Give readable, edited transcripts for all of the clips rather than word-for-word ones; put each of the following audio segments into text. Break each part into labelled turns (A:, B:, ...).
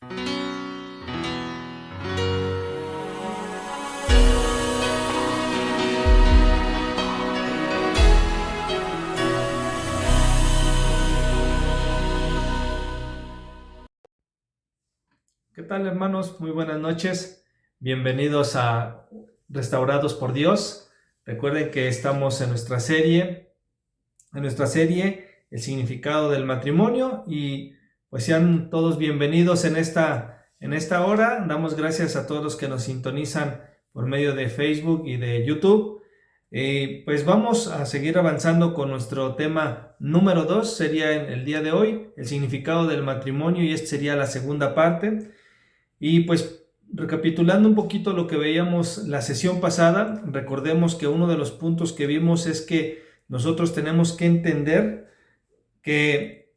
A: ¿Qué tal, hermanos? Muy buenas noches. Bienvenidos a Restaurados por Dios. Recuerden que estamos en nuestra serie, El significado del matrimonio, y pues sean todos bienvenidos en esta hora. Damos gracias a todos los que nos sintonizan por medio de Facebook y de YouTube. Pues vamos a seguir avanzando con nuestro tema número 2, sería el día de hoy, el significado del matrimonio, y esta sería la segunda parte. Y pues recapitulando un poquito lo que veíamos la sesión pasada, recordemos que uno de los puntos que vimos es que nosotros tenemos que entender que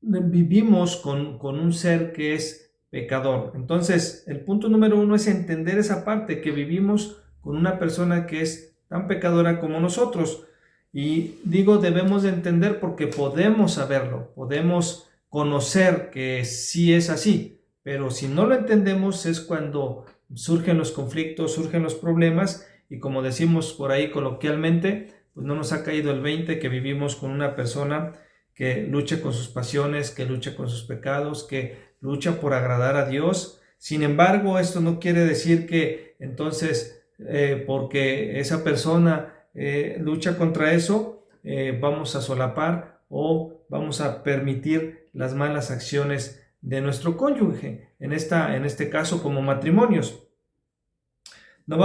A: vivimos con un ser que es pecador. Entonces, el punto número 1 es entender esa parte, que vivimos con una persona que es tan pecadora como nosotros. Y digo, debemos de entender porque podemos saberlo, podemos conocer que sí es así. Pero si no lo entendemos es cuando surgen los conflictos, surgen los problemas, y como decimos por ahí coloquialmente, pues no nos ha caído el 20 que vivimos con una persona que lucha con sus pasiones, que lucha con sus pecados, que lucha por agradar a Dios. Sin embargo, esto no quiere decir que entonces porque esa persona lucha contra eso, vamos a solapar o vamos a permitir las malas acciones de nuestro cónyuge, en este caso como matrimonios. No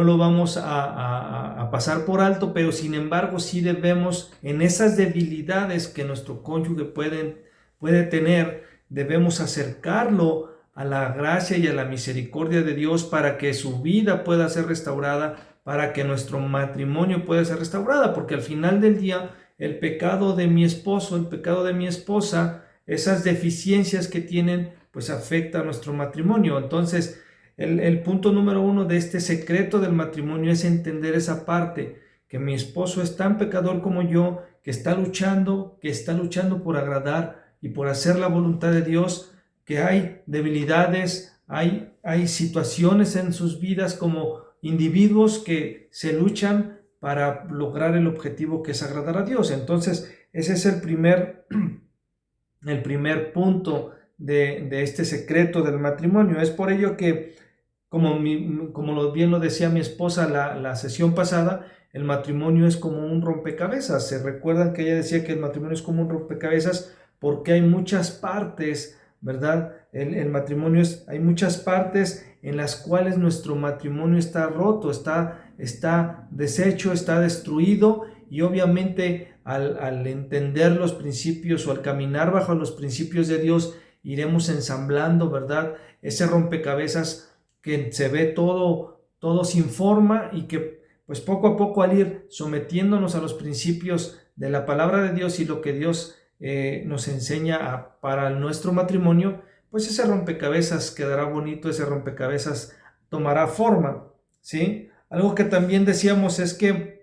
A: lo vamos a pasar por alto, pero sin embargo sí debemos, en esas debilidades que nuestro cónyuge puede tener, debemos acercarlo a la gracia y a la misericordia de Dios para que su vida pueda ser restaurada, para que nuestro matrimonio pueda ser restaurada, porque al final del día el pecado de mi esposo, el pecado de mi esposa, esas deficiencias que tienen, pues afecta a nuestro matrimonio. Entonces, el punto número 1 de este secreto del matrimonio es entender esa parte, que mi esposo es tan pecador como yo, que está luchando por agradar y por hacer la voluntad de Dios, que hay debilidades, hay situaciones en sus vidas como individuos que se luchan para lograr el objetivo que es agradar a Dios. Entonces, ese es el primer punto de este secreto del matrimonio. Es por ello que, como bien lo decía mi esposa la sesión pasada, el matrimonio es como un rompecabezas. Se recuerdan que ella decía que el matrimonio es como un rompecabezas porque hay muchas partes, ¿verdad? El matrimonio hay muchas partes en las cuales nuestro matrimonio está roto, está deshecho, está destruido, y obviamente al entender los principios o al caminar bajo los principios de Dios, iremos ensamblando, ¿verdad? Ese rompecabezas que se ve todo sin forma, y que pues poco a poco, al ir sometiéndonos a los principios de la palabra de Dios y lo que Dios nos enseña para nuestro matrimonio, pues ese rompecabezas quedará bonito, ese rompecabezas tomará forma, ¿sí? Algo que también decíamos es que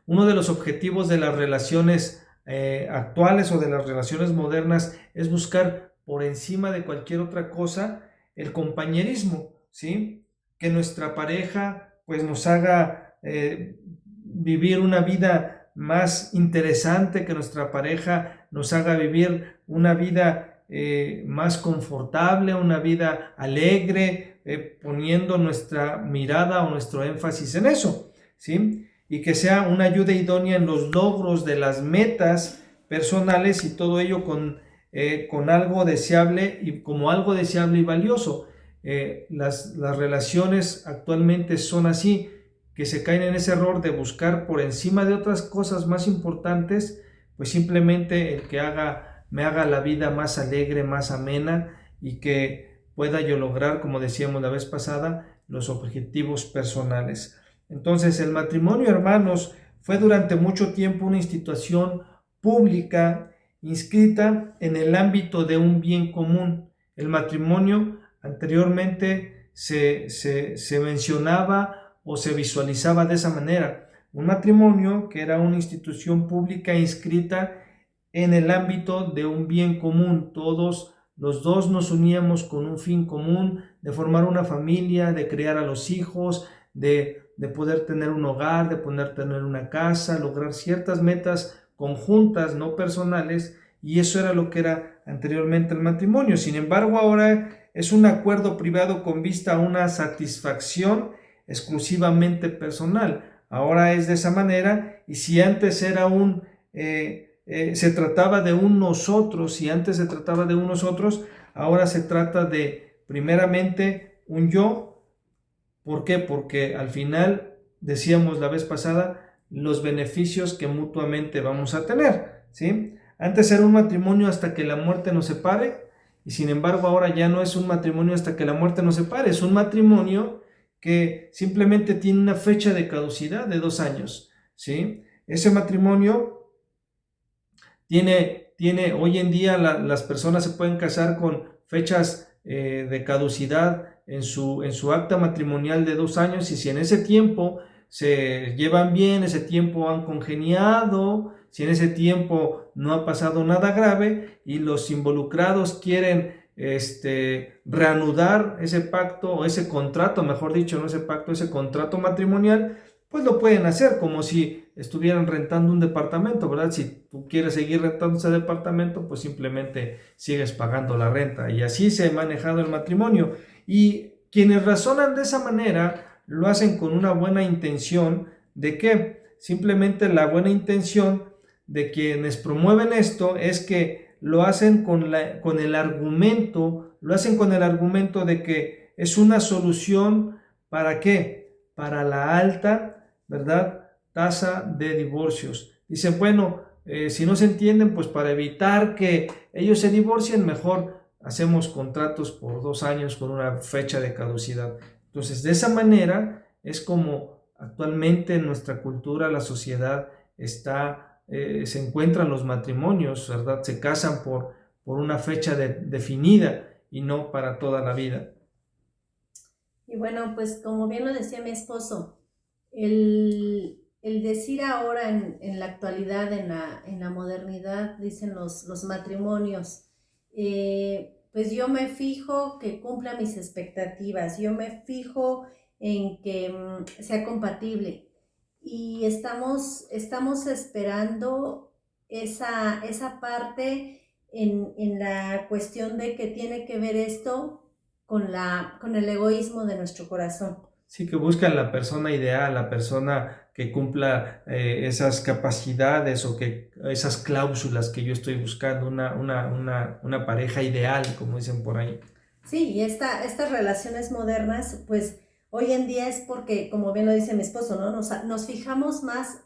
A: uno de los objetivos de las relaciones actuales o de las relaciones modernas es buscar por encima de cualquier otra cosa el compañerismo, ¿sí? Que nuestra pareja pues nos haga vivir una vida más interesante, que nuestra pareja nos haga vivir una vida más confortable, una vida alegre, poniendo nuestra mirada o nuestro énfasis en eso, ¿sí? Y que sea una ayuda idónea en los logros de las metas personales, y todo ello con algo deseable y como algo deseable y valioso. Las relaciones actualmente son así, que se caen en ese error de buscar por encima de otras cosas más importantes, pues simplemente el que me haga la vida más alegre, más amena, y que pueda yo lograr, como decíamos la vez pasada, los objetivos personales. Entonces, el matrimonio, hermanos, fue durante mucho tiempo una institución pública inscrita en el ámbito de un bien común. El matrimonio anteriormente se mencionaba o se visualizaba de esa manera: un matrimonio que era una institución pública inscrita en el ámbito de un bien común. Todos los dos nos uníamos con un fin común, de formar una familia, de criar a los hijos, de poder tener un hogar, de poder tener una casa, lograr ciertas metas conjuntas, no personales, y eso era lo que era anteriormente el matrimonio. Sin embargo, ahora es un acuerdo privado con vista a una satisfacción exclusivamente personal. Ahora es de esa manera, y si antes era se trataba de un nosotros, y antes se trataba de un nosotros, ahora se trata de primeramente un yo. ¿Por qué? Porque al final, decíamos la vez pasada, los beneficios que mutuamente vamos a tener, ¿sí? Antes era un matrimonio hasta que la muerte nos separe, y sin embargo ahora ya no es un matrimonio hasta que la muerte nos separe, es un matrimonio que simplemente tiene una fecha de caducidad de 2 años, ¿sí? Ese matrimonio hoy en día las personas se pueden casar con fechas de caducidad en su acta matrimonial de 2 años, y si en ese tiempo se llevan bien, ese tiempo han congeniado, si en ese tiempo no ha pasado nada grave y los involucrados quieren reanudar ese pacto o ese contrato, mejor dicho, no ese pacto, ese contrato matrimonial, pues lo pueden hacer como si estuvieran rentando un departamento, ¿verdad? Si tú quieres seguir rentando ese departamento, pues simplemente sigues pagando la renta, y así se ha manejado el matrimonio. Y quienes razonan de esa manera lo hacen con una buena intención. ¿De qué? Simplemente la buena intención de quienes promueven esto es que lo hacen con el argumento, lo hacen con el argumento de que es una solución. ¿Para qué? Para la alta, ¿verdad?, tasa de divorcios. Dicen, bueno, si no se entienden, pues para evitar que ellos se divorcien, mejor hacemos contratos por 2 años con una fecha de caducidad. Entonces, de esa manera es como actualmente en nuestra cultura, la sociedad se encuentran los matrimonios, ¿verdad? Se casan por una fecha definida y no para toda la vida.
B: Y bueno, pues como bien lo decía mi esposo, el decir ahora en la actualidad, en la modernidad, dicen los matrimonios, pues yo me fijo que cumpla mis expectativas, yo me fijo en que sea compatible, y estamos esperando esa parte en la cuestión de que tiene que ver esto con el egoísmo de nuestro corazón.
A: Sí, que buscan la persona ideal, la persona que cumpla esas capacidades o que esas cláusulas que yo estoy buscando, una pareja ideal, como dicen por ahí.
B: Sí, y estas relaciones modernas, pues hoy en día es porque, como bien lo dice mi esposo, ¿no? Nos fijamos más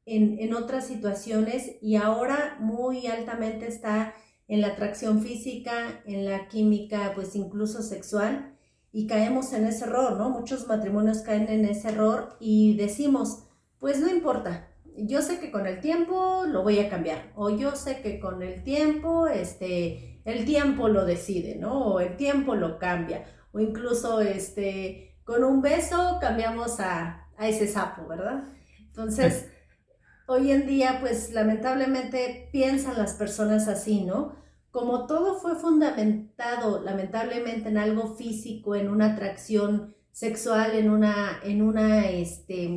B: en otras situaciones, y ahora muy altamente está en la atracción física, en la química, pues incluso sexual, y caemos en ese error, ¿no? Muchos matrimonios caen en ese error y decimos, pues no importa, yo sé que con el tiempo lo voy a cambiar, o yo sé que con el tiempo lo decide, ¿no? O el tiempo lo cambia, o incluso con un beso cambiamos a ese sapo, ¿verdad? Entonces, hoy en día, pues lamentablemente piensan las personas así, ¿no? Como todo fue fundamentado, lamentablemente, en algo físico, en una atracción sexual,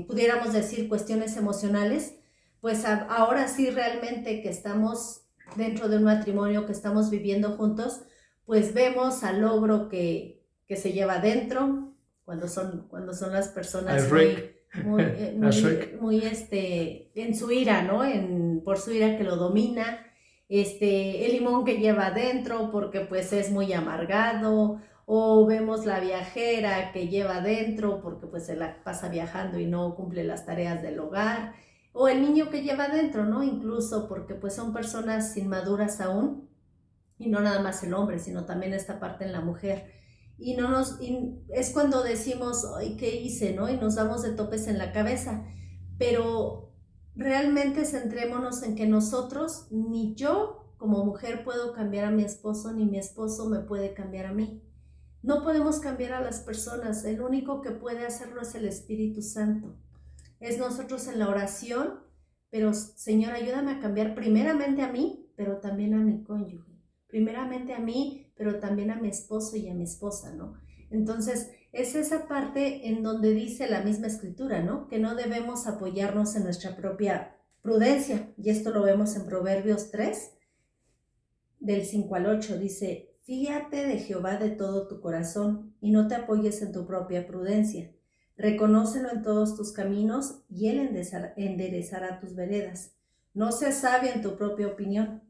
B: pudiéramos decir, cuestiones emocionales, pues ahora sí realmente que estamos dentro de un matrimonio, que estamos viviendo juntos, pues vemos al logro que se lleva dentro, cuando son las
A: A
B: personas
A: Shrek. A Shrek.
B: muy en su ira, ¿no? Por su ira que lo domina, el limón que lleva adentro porque pues es muy amargado, o vemos la viajera que lleva adentro porque pues se la pasa viajando y no cumple las tareas del hogar, o el niño que lleva adentro, ¿no? Incluso porque pues son personas inmaduras aún, y no nada más el hombre, sino también esta parte en la mujer. Y es cuando decimos, ay, ¿qué hice? ¿No? Y nos damos de topes en la cabeza. Pero realmente centrémonos en que nosotros, ni yo como mujer puedo cambiar a mi esposo, ni mi esposo me puede cambiar a mí. No podemos cambiar a las personas, el único que puede hacerlo es el Espíritu Santo. Es nosotros en la oración, pero Señor, ayúdame a cambiar primeramente a mí, pero también a mi cónyuge. Primeramente a mí, pero también a mi esposo y a mi esposa, ¿no? Entonces, es esa parte en donde dice la misma escritura, ¿no? Que no debemos apoyarnos en nuestra propia prudencia. Y esto lo vemos en Proverbios 3, del 5 al 8. Dice, fíate de Jehová de todo tu corazón y no te apoyes en tu propia prudencia. Reconócelo en todos tus caminos y él enderezará tus veredas. No seas sabio en tu propia opinión.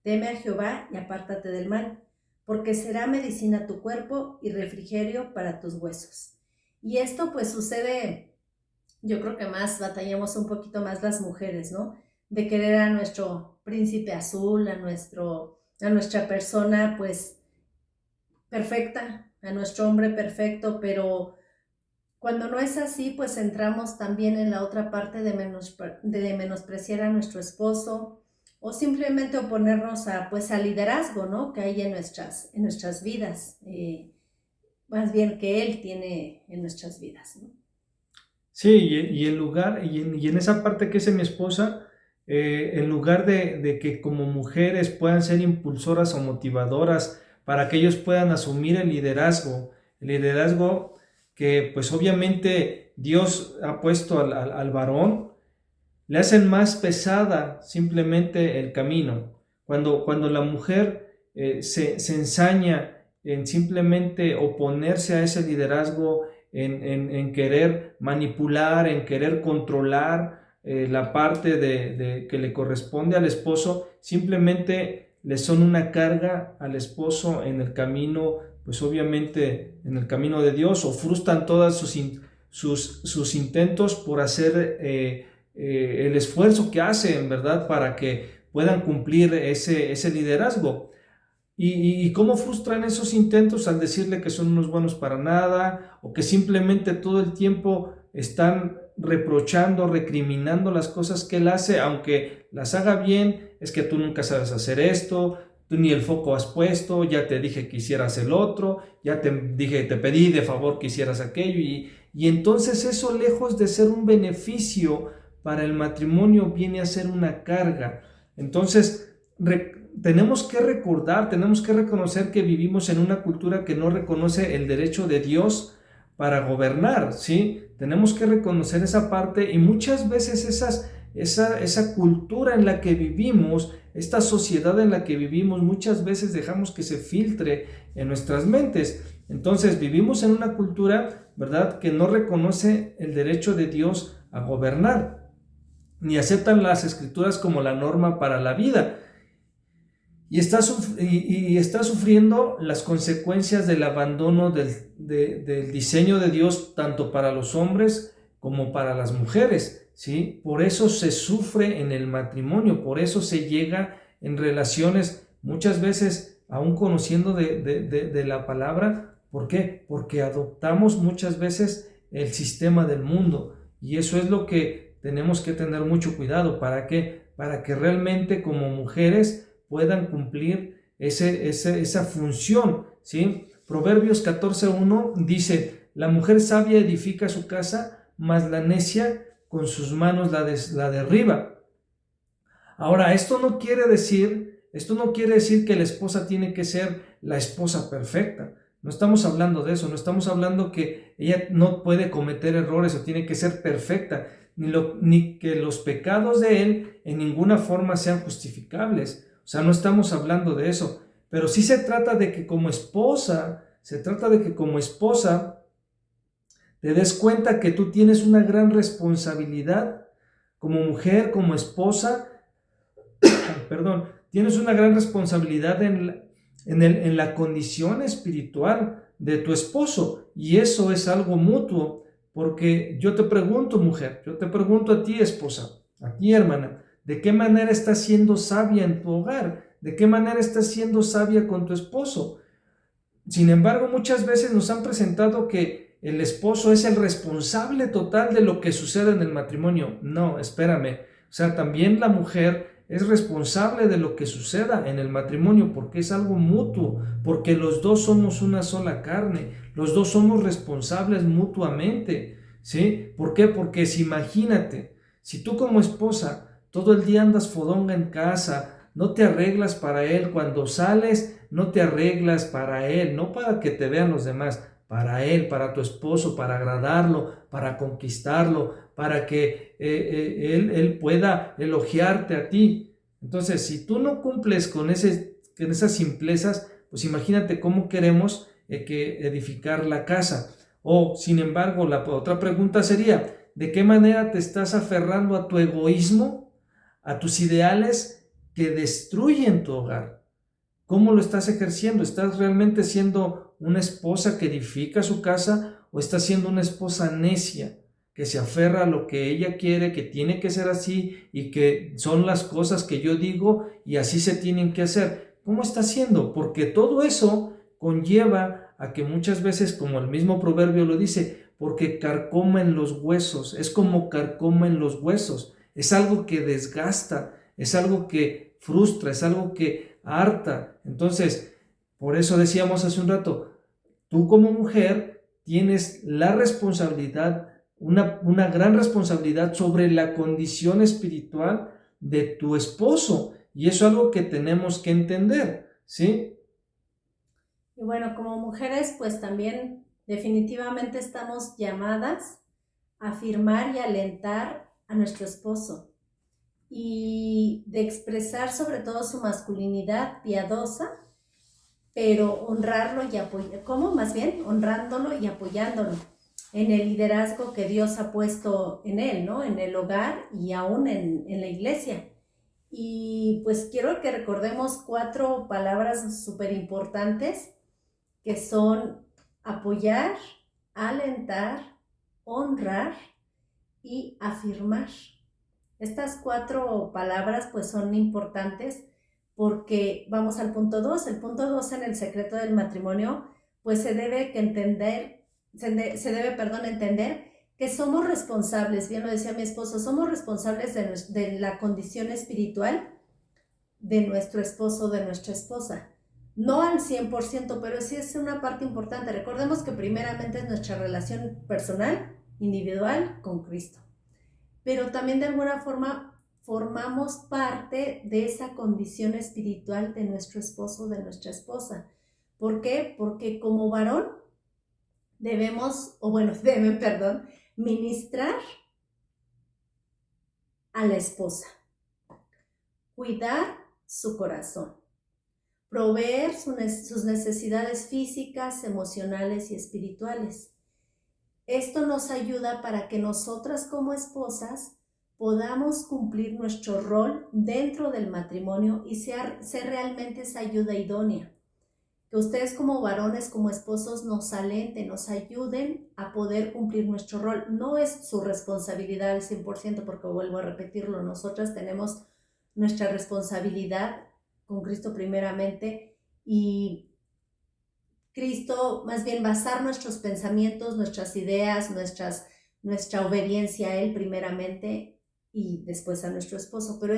B: Teme a Jehová y apártate del mal, porque será medicina a tu cuerpo y refrigerio para tus huesos. Y esto pues sucede, yo creo que más batallamos un poquito más las mujeres, ¿no? De querer a nuestro príncipe azul, a nuestra persona pues perfecta, a nuestro hombre perfecto, pero cuando no es así, pues entramos también en la otra parte de menospreciar a nuestro esposo, o simplemente oponernos pues al liderazgo, ¿no? Que hay en nuestras vidas, más bien que él tiene en nuestras vidas, ¿no?
A: Sí, y en esa parte que es mi esposa, en lugar de que como mujeres puedan ser impulsoras o motivadoras para que ellos puedan asumir el liderazgo que pues obviamente Dios ha puesto al varón, le hacen más pesada simplemente el camino. Cuando la mujer se ensaña en simplemente oponerse a ese liderazgo, en querer manipular, en querer controlar la parte que le corresponde al esposo, simplemente le son una carga al esposo en el camino, pues obviamente en el camino de Dios, o frustran todos sus intentos por hacer el esfuerzo que hacen, ¿verdad?, para que puedan cumplir ese liderazgo. ¿Y cómo frustran esos intentos al decirle que son unos buenos para nada, o que simplemente todo el tiempo están reprochando, recriminando las cosas que él hace, aunque las haga bien? Es que tú nunca sabes hacer esto, tú ni el foco has puesto, ya te dije que hicieras el otro, ya te pedí de favor que hicieras aquello, y entonces eso, lejos de ser un beneficio para el matrimonio, viene a ser una carga. Entonces, tenemos que recordar, tenemos que reconocer que vivimos en una cultura que no reconoce el derecho de Dios para gobernar, ¿sí? Tenemos que reconocer esa parte, y muchas veces esa cultura en la que vivimos, esta sociedad en la que vivimos, muchas veces dejamos que se filtre en nuestras mentes. Entonces vivimos en una cultura, ¿verdad?, que no reconoce el derecho de Dios a gobernar, ni aceptan las escrituras como la norma para la vida, y está sufriendo las consecuencias del abandono del diseño de Dios, tanto para los hombres como para las mujeres, ¿sí? Por eso se sufre en el matrimonio, por eso se llega en relaciones, muchas veces aún conociendo de la palabra. ¿Por qué? Porque adoptamos muchas veces el sistema del mundo, y eso es lo que tenemos que tener mucho cuidado. ¿Para qué? Para que realmente como mujeres puedan cumplir esa función, ¿sí? Proverbios 14:1 dice, la mujer sabia edifica su casa, mas la necia con sus manos la derriba. Ahora, esto no quiere decir que la esposa tiene que ser la esposa perfecta. No estamos hablando de eso, no estamos hablando que ella no puede cometer errores o tiene que ser perfecta, ni que los pecados de él en ninguna forma sean justificables. O sea, no estamos hablando de eso, pero sí se trata de que como esposa te des cuenta que tú tienes una gran responsabilidad como mujer, como esposa, tienes una gran responsabilidad en la condición espiritual de tu esposo, y eso es algo mutuo, porque yo te pregunto, mujer, yo te pregunto a ti, esposa, a ti, hermana, ¿de qué manera estás siendo sabia en tu hogar? ¿De qué manera estás siendo sabia con tu esposo? Sin embargo, muchas veces nos han presentado que el esposo es el responsable total de lo que sucede en el matrimonio. No, espérame. O sea, también la mujer es responsable de lo que suceda en el matrimonio, porque es algo mutuo, porque los dos somos una sola carne, los dos somos responsables mutuamente, ¿sí? ¿Por qué? Porque imagínate, si tú como esposa todo el día andas fodonga en casa, no te arreglas para Él. Cuando sales, no te arreglas para Él, no para que te vean los demás, para Él, para tu esposo, para agradarlo, para conquistarlo, para que él pueda elogiarte a ti. Entonces, si tú no cumples con esas simplezas, pues imagínate cómo queremos que edificar la casa. O, sin embargo, la otra pregunta sería, ¿de qué manera te estás aferrando a tu egoísmo, a tus ideales que destruyen tu hogar? ¿Cómo lo estás ejerciendo? ¿Estás realmente siendo una esposa que edifica su casa o estás siendo una esposa necia que se aferra a lo que ella quiere, que tiene que ser así y que son las cosas que yo digo y así se tienen que hacer? ¿Cómo está haciendo? Porque todo eso conlleva a que muchas veces, como el mismo proverbio lo dice, porque carcomen los huesos, es como carcomen los huesos, es algo que desgasta, es algo que frustra, es algo que harta. Entonces, por eso decíamos hace un rato, tú como mujer tienes la responsabilidad, una gran responsabilidad sobre la condición espiritual de tu esposo, y eso es algo que tenemos que entender, ¿sí?
B: Y bueno, como mujeres, pues también definitivamente estamos llamadas a afirmar y alentar a nuestro esposo y de expresar sobre todo su masculinidad piadosa, pero honrarlo y apoyar, ¿cómo? Más bien, honrándolo y apoyándolo en el liderazgo que Dios ha puesto en él, ¿no? En el hogar y aún en la iglesia. Y pues quiero que recordemos 4 palabras súper importantes que son apoyar, alentar, honrar y afirmar. Estas 4 palabras pues son importantes porque vamos al punto 2. El punto 2 en el secreto del matrimonio pues se debe entender que somos responsables, bien lo decía mi esposo, somos responsables de la condición espiritual de nuestro esposo, de nuestra esposa. No al 100%, pero sí es una parte importante. Recordemos que primeramente es nuestra relación personal, individual, con Cristo. Pero también de alguna forma formamos parte de esa condición espiritual de nuestro esposo, de nuestra esposa. ¿Por qué? Porque como varón deben, ministrar a la esposa, cuidar su corazón, proveer sus necesidades físicas, emocionales y espirituales. Esto nos ayuda para que nosotras como esposas podamos cumplir nuestro rol dentro del matrimonio y ser realmente esa ayuda idónea. Que ustedes como varones, como esposos, nos alenten, nos ayuden a poder cumplir nuestro rol. No es su responsabilidad al 100%, porque vuelvo a repetirlo, nosotras tenemos nuestra responsabilidad con Cristo primeramente y Cristo, más bien basar nuestros pensamientos, nuestras ideas, nuestra obediencia a Él primeramente y después a nuestro esposo, pero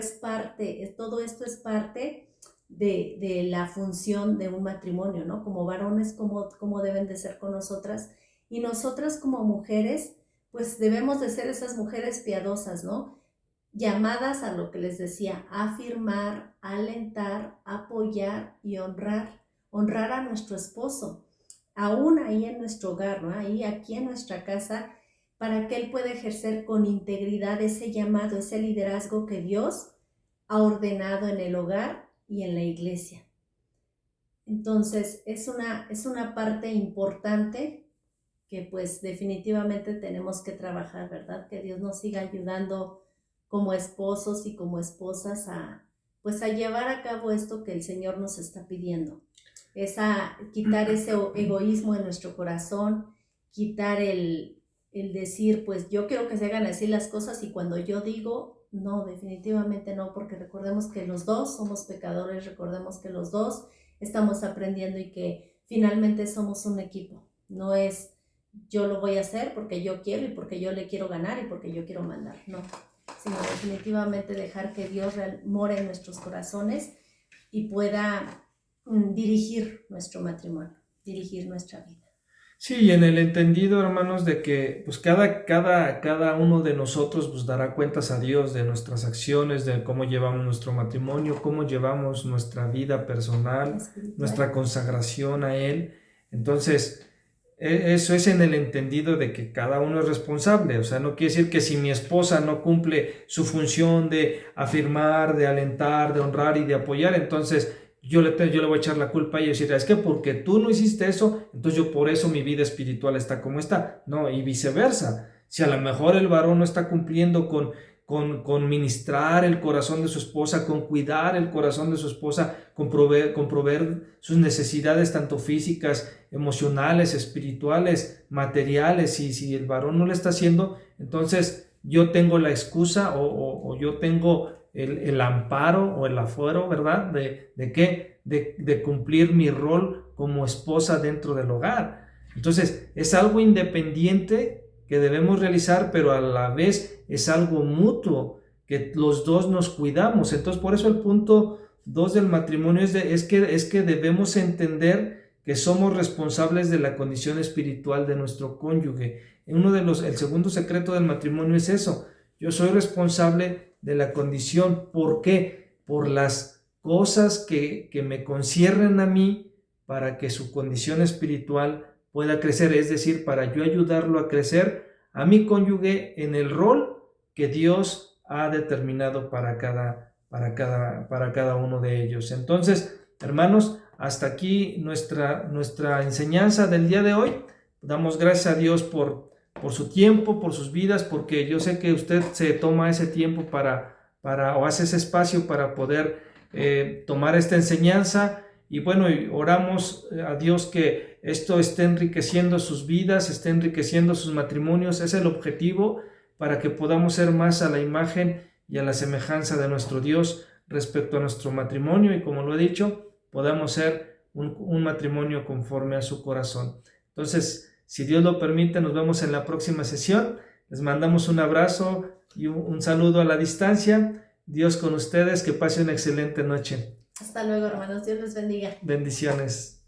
B: todo esto es parte de la función de un matrimonio, ¿no? Como varones, como deben de ser con nosotras, y nosotras como mujeres, pues debemos de ser esas mujeres piadosas, ¿no? Llamadas a lo que les decía, afirmar, alentar, apoyar y honrar a nuestro esposo, aún ahí en nuestro hogar, ¿no? Aquí en nuestra casa, para que él pueda ejercer con integridad ese llamado, ese liderazgo que Dios ha ordenado en el hogar y en la iglesia. Entonces, es una parte importante que pues definitivamente tenemos que trabajar, ¿verdad? Que Dios nos siga ayudando como esposos y como esposas a llevar a cabo esto que el Señor nos está pidiendo. Es a quitar ese egoísmo en nuestro corazón, quitar el decir, pues yo quiero que se hagan así las cosas y cuando yo digo, no, definitivamente no, porque recordemos que los dos somos pecadores, recordemos que los dos estamos aprendiendo y que finalmente somos un equipo. No es yo lo voy a hacer porque yo quiero y porque yo le quiero ganar y porque yo quiero mandar, no, sino definitivamente dejar que Dios more en nuestros corazones y pueda dirigir nuestro matrimonio, dirigir nuestra vida.
A: Sí, y en el entendido, hermanos, de que pues cada uno de nosotros pues dará cuentas a Dios de nuestras acciones, de cómo llevamos nuestro matrimonio, cómo llevamos nuestra vida personal,
B: Espiritual.
A: nuestra consagración a Él. Entonces, eso es en el entendido de que cada uno es responsable. O sea, no quiere decir que si mi esposa no cumple su función de afirmar, de alentar, de honrar y de apoyar, entonces yo le voy a echar la culpa a ella y decir, es que porque tú no hiciste eso, entonces yo por eso mi vida espiritual está como está. No, y viceversa. Si a lo mejor el varón no está cumpliendo con ministrar el corazón de su esposa, con cuidar el corazón de su esposa, con proveer sus necesidades tanto físicas, emocionales, espirituales, materiales, y si el varón no lo está haciendo, entonces yo tengo la excusa o yo tengo el amparo o el afuero, ¿verdad? ¿De qué? De cumplir mi rol como esposa dentro del hogar. Entonces, es algo independiente que debemos realizar, pero a la vez es algo mutuo, que los dos nos cuidamos. Entonces, por eso el punto 2 del matrimonio es que debemos entender que somos responsables de la condición espiritual de nuestro cónyuge. El segundo secreto del matrimonio es eso. Yo soy responsable de la condición. ¿Por qué? Por las cosas que me conciernen a mí para que su condición espiritual pueda crecer, es decir, para yo ayudarlo a crecer a mi cónyuge en el rol que Dios ha determinado para cada uno de ellos. Entonces, hermanos, hasta aquí nuestra enseñanza del día de hoy. Damos gracias a Dios por su tiempo, por sus vidas, porque yo sé que usted se toma ese tiempo o hace ese espacio para poder tomar esta enseñanza. Y bueno, oramos a Dios que esto esté enriqueciendo sus vidas, esté enriqueciendo sus matrimonios. Es el objetivo, para que podamos ser más a la imagen y a la semejanza de nuestro Dios respecto a nuestro matrimonio, y como lo he dicho, podamos ser un matrimonio conforme a su corazón. Entonces, si Dios lo permite, nos vemos en la próxima sesión. Les mandamos un abrazo y un saludo a la distancia. Dios con ustedes, que pase una excelente noche.
B: Hasta luego, hermanos. Dios les bendiga.
A: Bendiciones.